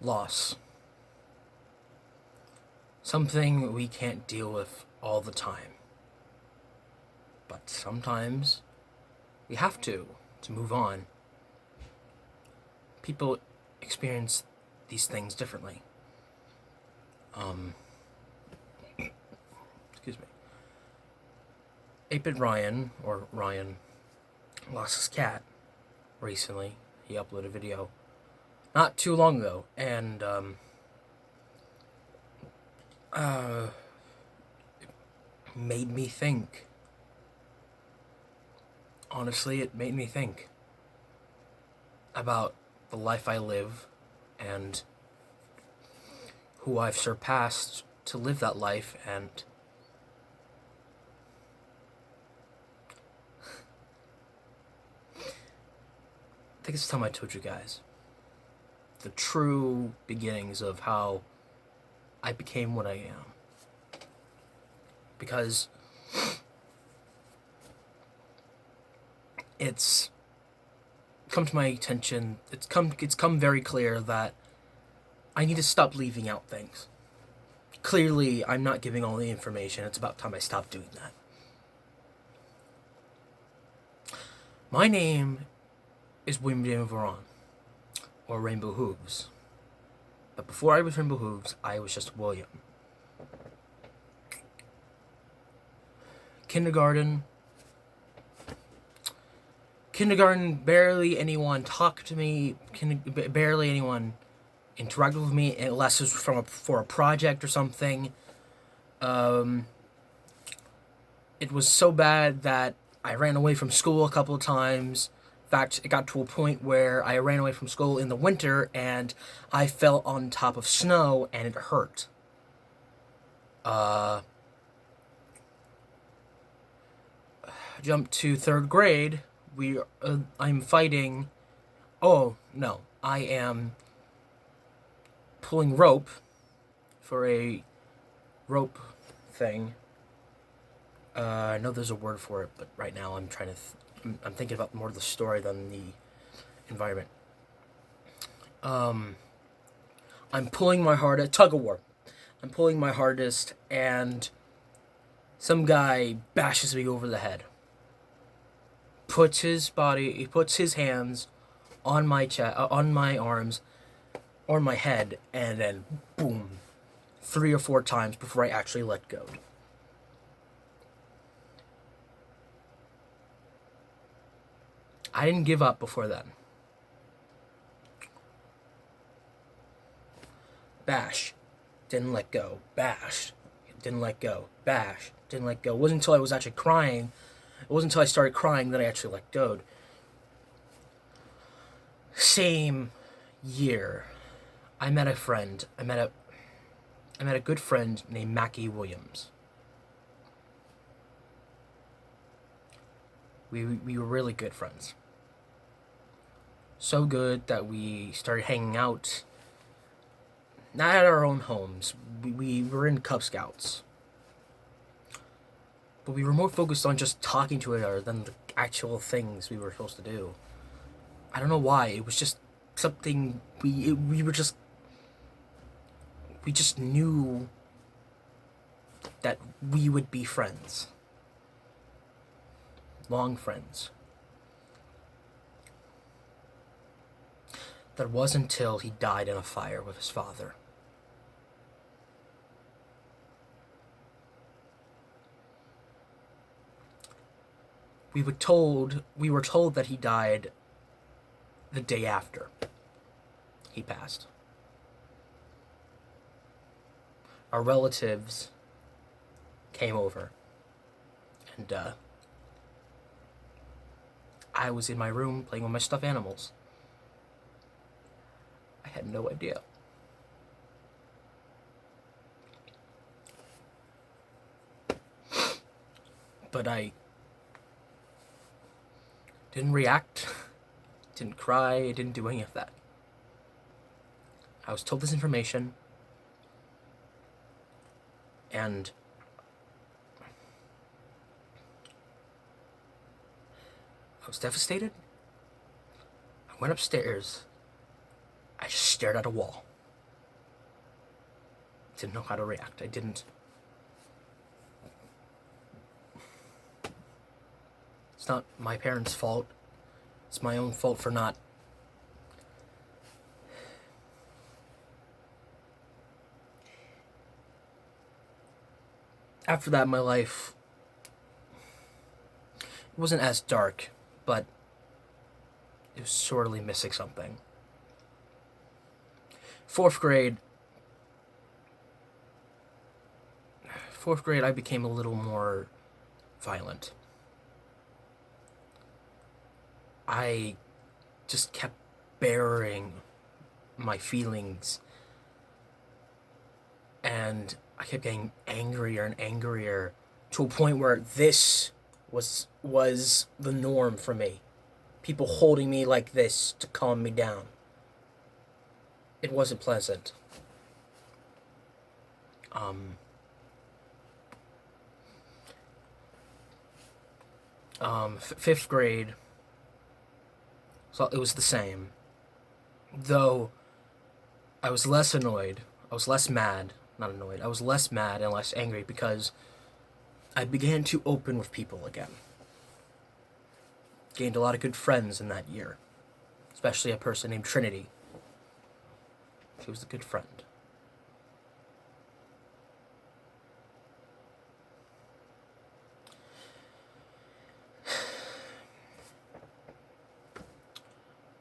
Loss. Something we can't deal with all the time. But sometimes we have to move on. People experience these things differently. Excuse me. 8-Bit Ryan, or Ryan, lost his cat recently. He uploaded a video not too long ago, and it made me think. Honestly, it made me think about the life I live and who I've surpassed to live that life, and I think it's time I told you guys the true beginnings of how I became what I am. Because it's come to my attention, it's come very clear that I need to stop leaving out things. Clearly, I'm not giving all the information. It's about time I stopped doing that. My name is William Damon Varon, or Rainbow Hooves. But before I was Rainbow Hooves, I was just William. Kindergarten, barely anyone talked to me. Barely anyone interacted with me, unless it was for a project or something. It was so bad that I ran away from school a couple of times. In fact, it got to a point where I ran away from school in the winter and I fell on top of snow and it hurt. Jump to 3rd grade. I'm fighting. Oh no, I am pulling rope for a rope thing. I know there's a word for it, but right now I'm trying to. I'm thinking about more of the story than the environment. I'm pulling my hardest. Tug of war. I'm pulling my hardest, and some guy bashes me over the head. He puts his hands on my chest, on my arms, on my head, and then boom, 3 or 4 times before I actually let go. I didn't give up before then. Bash, didn't let go. Bash, didn't let go. Bash, didn't let go. It wasn't until I was actually crying. It wasn't until I started crying that I actually let go. Same year, I met a friend. I met a good friend named Mackie Williams. We were really good friends. So good that we started hanging out, not at our own homes. We were in Cub Scouts. But we were more focused on just talking to each other than the actual things we were supposed to do. I don't know why. It was just something we just knew that we would be friends. Long friends. That wasn't until he died in a fire with his father. We were told that he died the day after he passed. Our relatives came over, and I was in my room playing with my stuffed animals. I had no idea. But I didn't react, didn't cry, didn't do any of that. I was told this information, and I was devastated. I went upstairs. I just stared at a wall. didn't know how to react. I didn't. It's not my parents' fault. It's my own fault for not. After that, my life wasn't as dark, but it was sorely missing something. 4th grade, I became a little more violent. I just kept burying my feelings, and I kept getting angrier and angrier to a point where this was the norm for me. People holding me like this to calm me down. It wasn't pleasant. 5th grade, so it was the same. Though I was less annoyed, I was less mad, not annoyed, I was less mad and less angry because I began to open with people again. Gained a lot of good friends in that year, especially a person named Trinity. She was a good friend.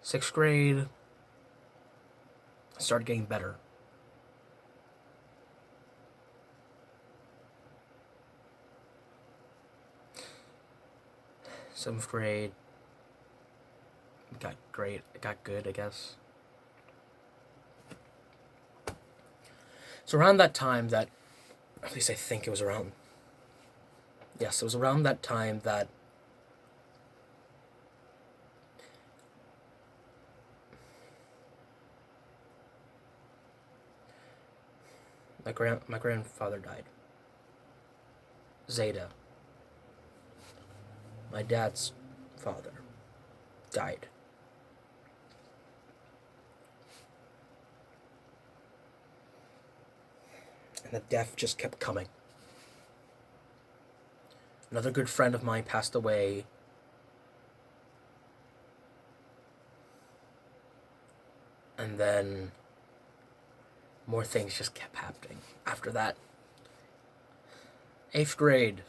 Sixth grade, I started getting better. Seventh grade, got great. It got good, I guess. So around that time that, at least I think it was around, yes, it was around that time that my grandfather died. Zeta, my dad's father, died. And the death just kept coming. Another good friend of mine passed away. And then more things just kept happening after that. 8th grade.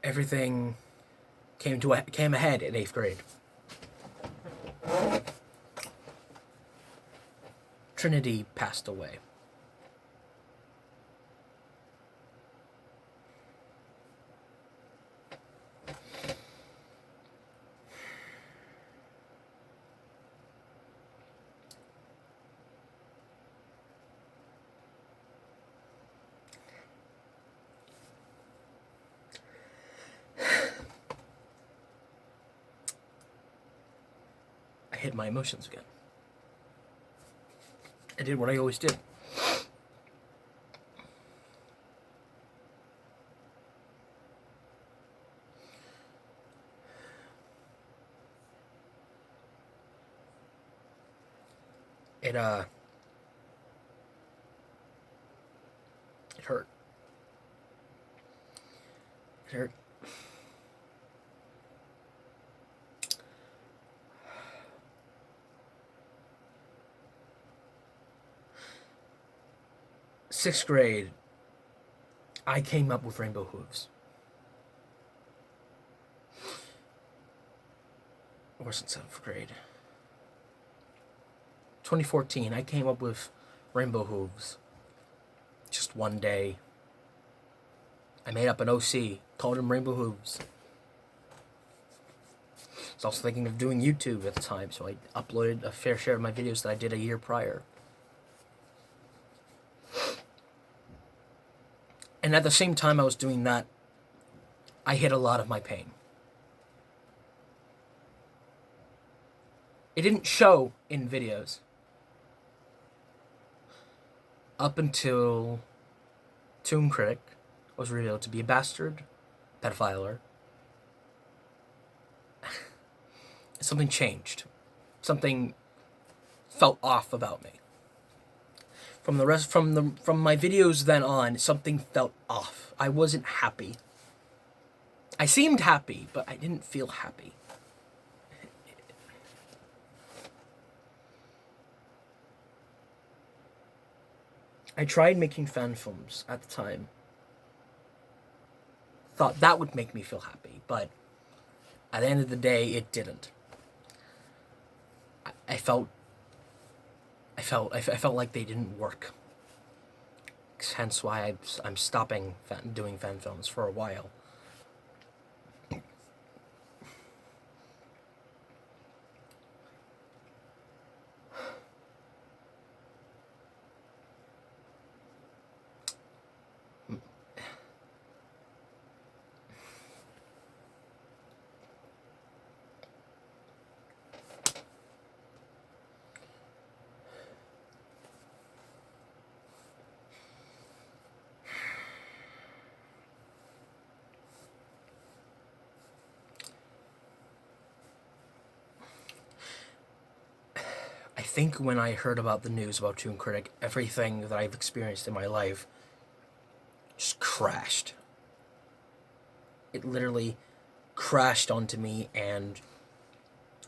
Everything came ahead in 8th grade. Trinity passed away. I hid my emotions again. I did what I always did. It hurt. It hurt. Sixth grade, I came up with Rainbow Hooves. Or was it 7th grade? 2014, I came up with Rainbow Hooves. Just one day. I made up an OC, called him Rainbow Hooves. I was also thinking of doing YouTube at the time, so I uploaded a fair share of my videos that I did a year prior. And at the same time I was doing that, I hid a lot of my pain. It didn't show in videos. Up until Toon Critic was revealed to be a bastard, pedophiler. Something changed. Something felt off about me. From my videos then on, something felt off. I wasn't happy. I seemed happy, but I didn't feel happy. I tried making fan films at the time. Thought that would make me feel happy, but at the end of the day, it didn't. I felt like they didn't work. Hence why I'm stopping doing fan films for a while. I think when I heard about the news about Toon Critic, everything that I've experienced in my life just crashed. It literally crashed onto me, and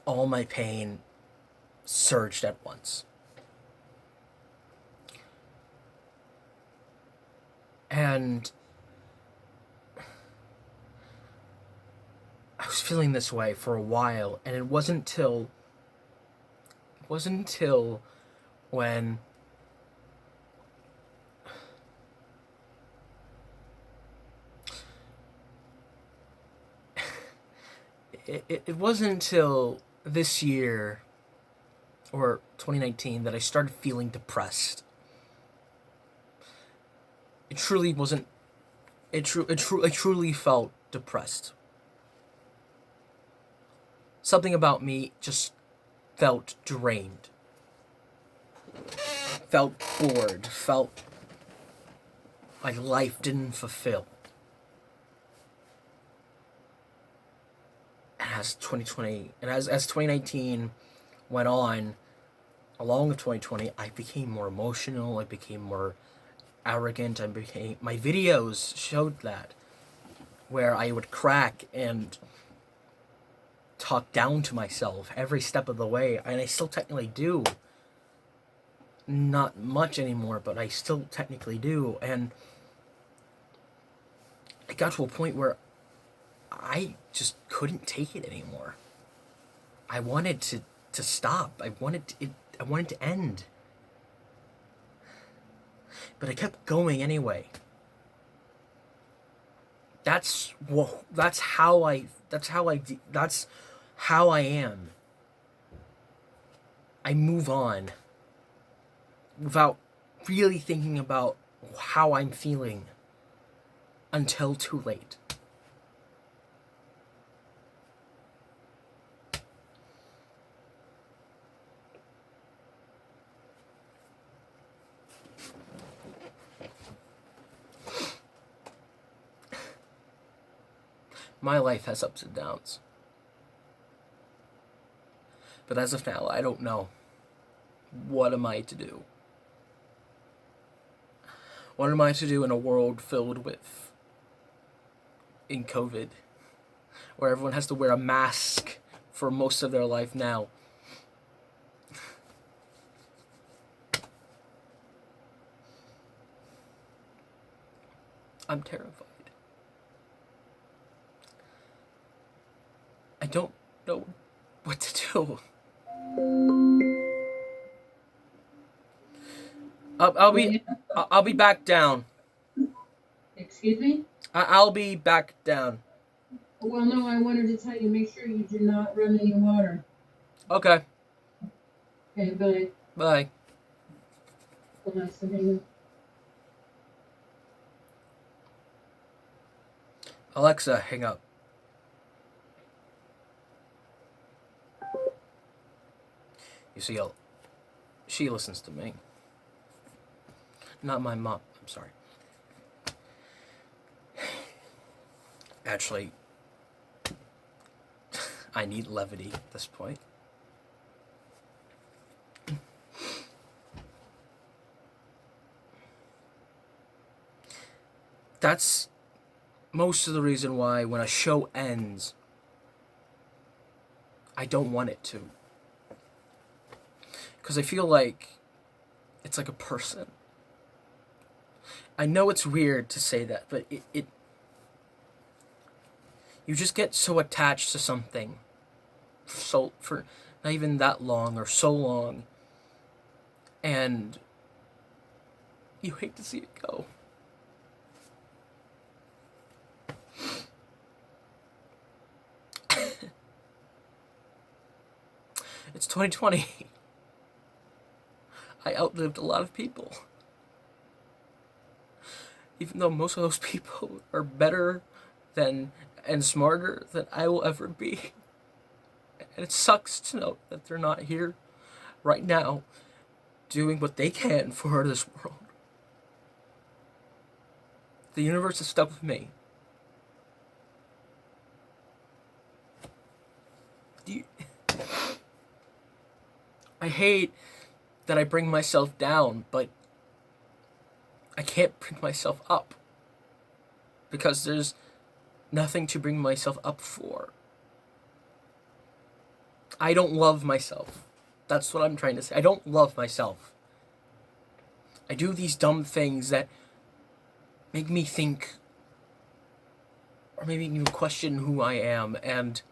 all my pain surged at once. And I was feeling this way for a while, and it wasn't until when it wasn't until this year or 2019 that I started feeling depressed. It truly wasn't. I truly felt depressed. Something about me just felt drained. Felt bored. Felt like life didn't fulfill. And as 2019 went on, along with 2020, I became more emotional. I became more arrogant. My videos showed that, where I would crack and talk down to myself every step of the way, and I still technically do. Not much anymore, but I still technically do, and it got to a point where I just couldn't take it anymore. I wanted to stop. I wanted to end. But I kept going anyway. That's how I am. I move on without really thinking about how I'm feeling until too late. My life has ups and downs. But as of now, I don't know. What am I to do? What am I to do in a world filled with, in COVID, where everyone has to wear a mask for most of their life now? I'm terrified. I don't know what to do. I'll be back down. Excuse me? I'll be back down. Well, no, I wanted to tell you, make sure you do not run any water. Okay. Okay, bye. Bye. So nice to meet you. Alexa, hang up. You see, she listens to me. Not my mom. I'm sorry. Actually, I need levity at this point. That's most of the reason why when a show ends, I don't want it to. Because I feel like it's like a person. I know it's weird to say that, but it you just get so attached to something for not even that long or so long, and you hate to see it go. It's 2020. I outlived a lot of people. Even though most of those people are better than and smarter than I will ever be. And it sucks to know that they're not here right now doing what they can for this world. The universe is stuck with me. I hate that I bring myself down, but I can't bring myself up. Because there's nothing to bring myself up for. I don't love myself. That's what I'm trying to say. I don't love myself. I do these dumb things that make me think, or maybe even question who I am, and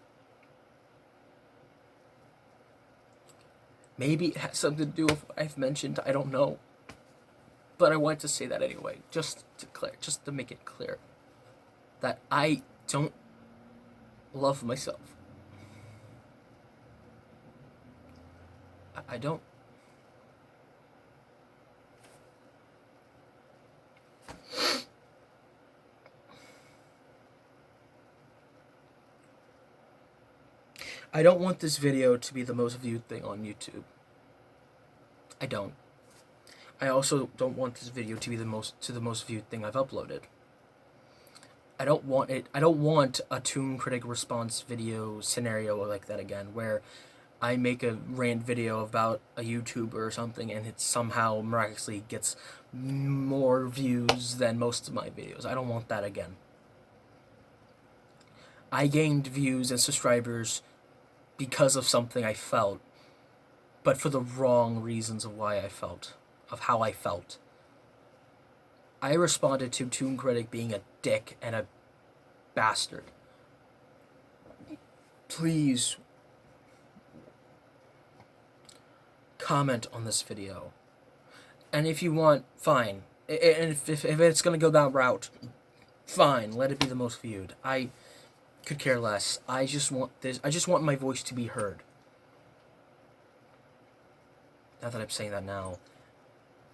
maybe it has something to do with what I've mentioned, I don't know. But I wanted to say that anyway, just to make it clear that I don't love myself. I don't. I don't want this video to be the most viewed thing on YouTube. I don't. I also don't want this video to be the most viewed thing I've uploaded. I don't want a Toon Critic response video scenario like that again, where I make a rant video about a YouTuber or something and it somehow miraculously gets more views than most of my videos. I don't want that again. I gained views and subscribers because of something I felt, but for the wrong reasons of why I felt, of how I felt. I responded to Toon Critic being a dick and a bastard. Please comment on this video. And if you want, fine. And if it's gonna go that route, fine, let it be the most viewed. I could care less. I just want my voice to be heard. Now that I'm saying that now,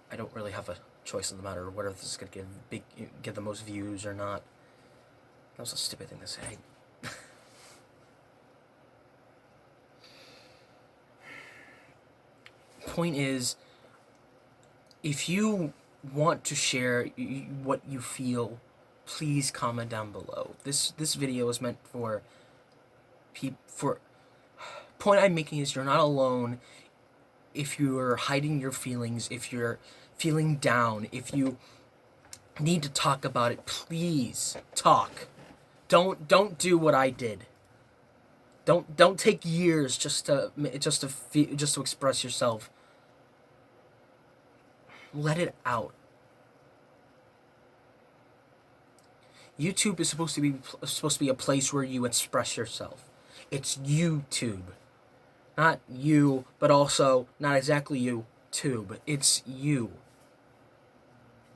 I don't really have a choice in the matter of whether this is gonna get the most views or not. That was a stupid thing to say. Point is, if you want to share what you feel, please comment down below. This video is meant for point I'm making is you're not alone. If you're hiding your feelings, if you're feeling down, if you need to talk about it, please talk. Don't do what I did. Don't take years just to express yourself. Let it out. YouTube is supposed to be a place where you express yourself. It's YouTube. Not you, but also not exactly you, tube. It's you.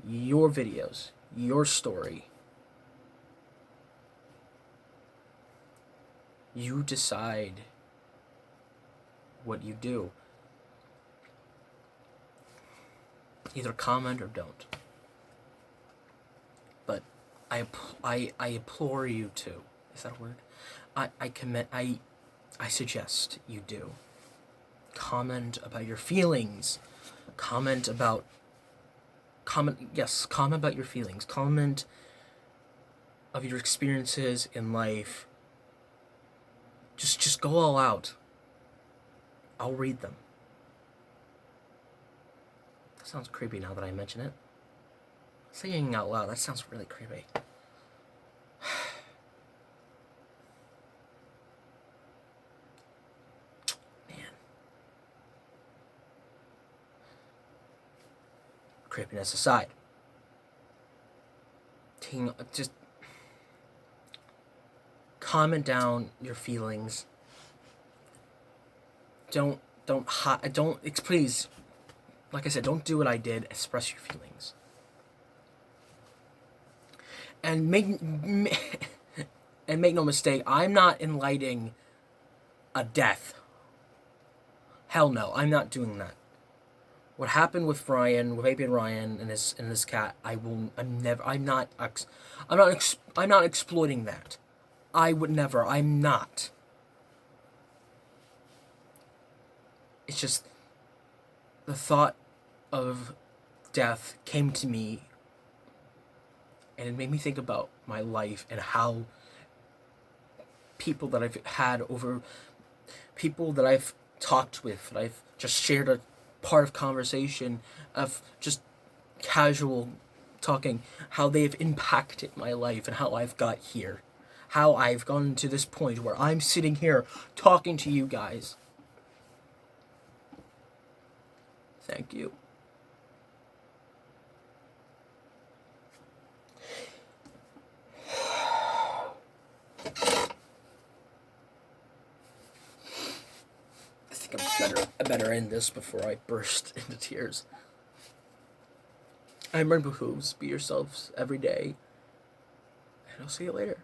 Your videos, your story. You decide what you do. Either comment or don't. But I implore you to. Is that a word? I suggest you do. Comment about your feelings. Comment about your feelings. Comment of your experiences in life. Just go all out. I'll read them. That sounds creepy now that I mention it. Singing out loud, that sounds really creepy. Man. Creepiness aside. Just comment down your feelings. Don't please, like I said, don't do what I did. Express your feelings. And make no mistake, I'm not enlightening a death. Hell no, I'm not doing that. What happened with Ryan, with Baby Ryan and his cat, I'm not exploiting that. I would never. I'm not. It's just the thought of death came to me, and it made me think about my life and how people that I've had over, people that I've talked with, that I've just shared a part of conversation of just casual talking, how they've impacted my life and how I've got here, how I've gotten to this point where I'm sitting here talking to you guys. Thank you. I better end this before I burst into tears. I remember who's be yourselves every day, and I'll see you later.